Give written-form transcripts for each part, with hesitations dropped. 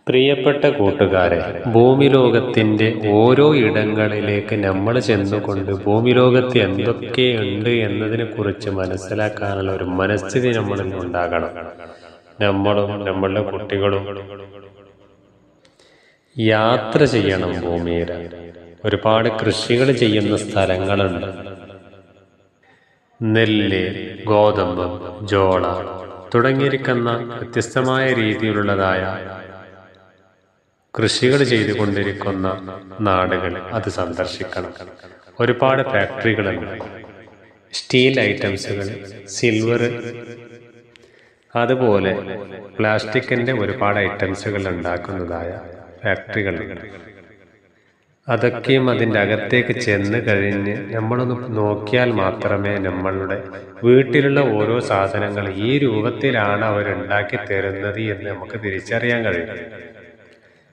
പ്രിയപ്പെട്ട കൂട്ടുകാരെ, ഭൂമിലോകത്തിൻ്റെ ഓരോ ഇടങ്ങളിലേക്ക് നമ്മൾ ചെന്നുകൊണ്ട് ഭൂമിലോകത്ത് എന്തൊക്കെയുണ്ട് എന്നതിനെക്കുറിച്ച് മനസ്സിലാക്കാനുള്ള ഒരു മനസ്ഥിതി നമ്മളിൽ ഉണ്ടാകണം. നമ്മളും നമ്മളുടെ കുട്ടികളും യാത്ര ചെയ്യണം. ഭൂമിയിൽ ഒരുപാട് കൃഷികൾ ചെയ്യുന്ന സ്ഥലങ്ങളുണ്ട്. നെല്ല്, ഗോതമ്പ്, ജോള തുടങ്ങിയിരിക്കുന്ന വ്യത്യസ്തമായ രീതിയിലുള്ളതായ കൃഷികൾ ചെയ്തുകൊണ്ടിരിക്കുന്ന നാടുകൾ അത് സന്ദർശിക്കണം. ഒരുപാട് ഫാക്ടറികളുണ്ട്. സ്റ്റീൽ ഐറ്റംസുകൾ, സിൽവർ, അതുപോലെ പ്ലാസ്റ്റിക്കിൻ്റെ ഒരുപാട് ഐറ്റംസുകൾ ഉണ്ടാക്കുന്നതായ ഫാക്ടറികളുണ്ട്. അതൊക്കെയും അതിൻ്റെ അകത്തേക്ക് ചെന്ന് കഴിഞ്ഞ് നമ്മളൊന്ന് നോക്കിയാൽ മാത്രമേ നമ്മളുടെ വീട്ടിലുള്ള ഓരോ സാധനങ്ങൾ ഈ രൂപത്തിലാണ് അവരുണ്ടാക്കി തരുന്നത് എന്ന് നമുക്ക് തിരിച്ചറിയാൻ കഴിയും.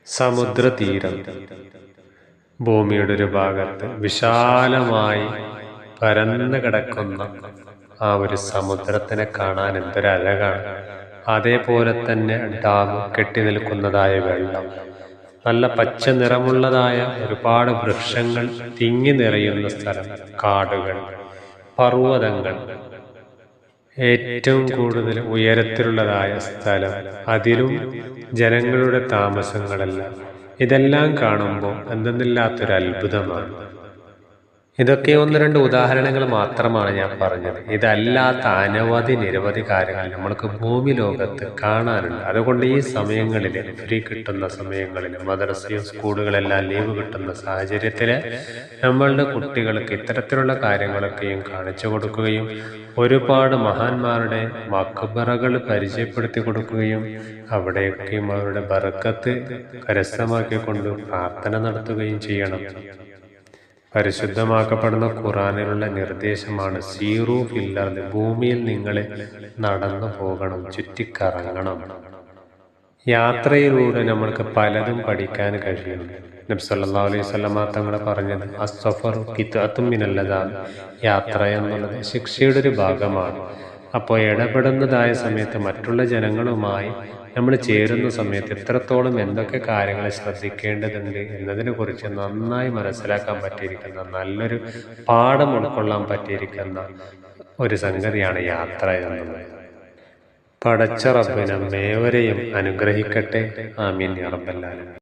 സമുദ്രതീരം, ഭൂമിയുടെ ഒരു ഭാഗത്ത് വിശാലമായി പരന്നു കിടക്കുന്ന ആ ഒരു സമുദ്രത്തിനെ കാണാൻ എന്തൊരഴകാണ്. അതേപോലെ തന്നെ ഡാം, കെട്ടി നിൽക്കുന്നതായ വെള്ളം, നല്ല പച്ച നിറമുള്ളതായ ഒരുപാട് വൃക്ഷങ്ങൾ തിങ്ങി നിറയുന്ന സ്ഥലം, കാടുകൾ, പർവ്വതങ്ങൾ, ഏറ്റവും കൂടുതൽ ഉയരത്തിലുള്ളതായ സ്ഥലം, അതിലും ജനങ്ങളുടെ താമസങ്ങളെല്ലാം, ഇതെല്ലാം കാണുമ്പോൾ എന്തെന്നില്ലാത്തൊരു അത്ഭുതമാണ്. ഇതൊക്കെ ഒന്ന് രണ്ട് ഉദാഹരണങ്ങൾ മാത്രമാണ് ഞാൻ പറഞ്ഞത്. ഇതല്ലാത്ത നിരവധി കാര്യങ്ങൾ നമ്മൾക്ക് ഭൂമി ലോകത്ത് കാണാനുണ്ട്. അതുകൊണ്ട് ഈ സമയങ്ങളിൽ, ഫ്രീ കിട്ടുന്ന സമയങ്ങളിൽ, മദ്രസയും സ്കൂളുകളെല്ലാം ലീവ് കിട്ടുന്ന സാഹചര്യത്തിൽ നമ്മളുടെ കുട്ടികൾക്ക് ഇത്തരത്തിലുള്ള കാര്യങ്ങളൊക്കെയും കാണിച്ചു കൊടുക്കുകയും ഒരുപാട് മഹാന്മാരുടെ മക്ബറകൾ പരിചയപ്പെടുത്തി കൊടുക്കുകയും അവിടെയൊക്കെയും അവരുടെ ബർക്കത്ത് കരസ്ഥമാക്കിക്കൊണ്ട് പ്രാർത്ഥന നടത്തുകയും ചെയ്യണം. പരിശുദ്ധമാക്കപ്പെടുന്ന ഖുർആനിലുള്ള നിർദ്ദേശമാണ് സീറു ഫിൽ അർദ്, ഭൂമിയിൽ നിങ്ങൾ നടന്നു പോകണം, ചുറ്റിക്കറങ്ങണം. യാത്രയിലൂടെ നമ്മൾക്ക് പലതും പഠിക്കാൻ കഴിയും. നബി സല്ലല്ലാഹു അലൈഹി വസല്ലമ തങ്ങൾ പറഞ്ഞത് അസ്സഫറു ഖിത്അത്തും മിനൽ അദാബ്, യാത്ര എന്നുള്ളത് ശിക്ഷയുടെ ഒരു ഭാഗമാണ്. അപ്പോൾ ഇടപെടുന്നതായ സമയത്ത് മറ്റുള്ള ജനങ്ങളുമായി നമ്മൾ ചേരുന്ന സമയത്ത് എത്രത്തോളം എന്തൊക്കെ കാര്യങ്ങൾ ശ്രദ്ധിക്കേണ്ടതുണ്ട് എന്നതിനെ കുറിച്ച് നന്നായി മനസ്സിലാക്കാൻ പറ്റിയിരിക്കുന്ന, നല്ലൊരു പാഠം ഉൾക്കൊള്ളാൻ പറ്റിയിരിക്കുന്ന ഒരു സംഗതിയാണ് യാത്ര എന്നുള്ളത്. പടച്ച റബ്ബ് നമ്മേവരെയും അനുഗ്രഹിക്കട്ടെ. ആമീൻ യാ റബ്ബൽ ആലമീൻ.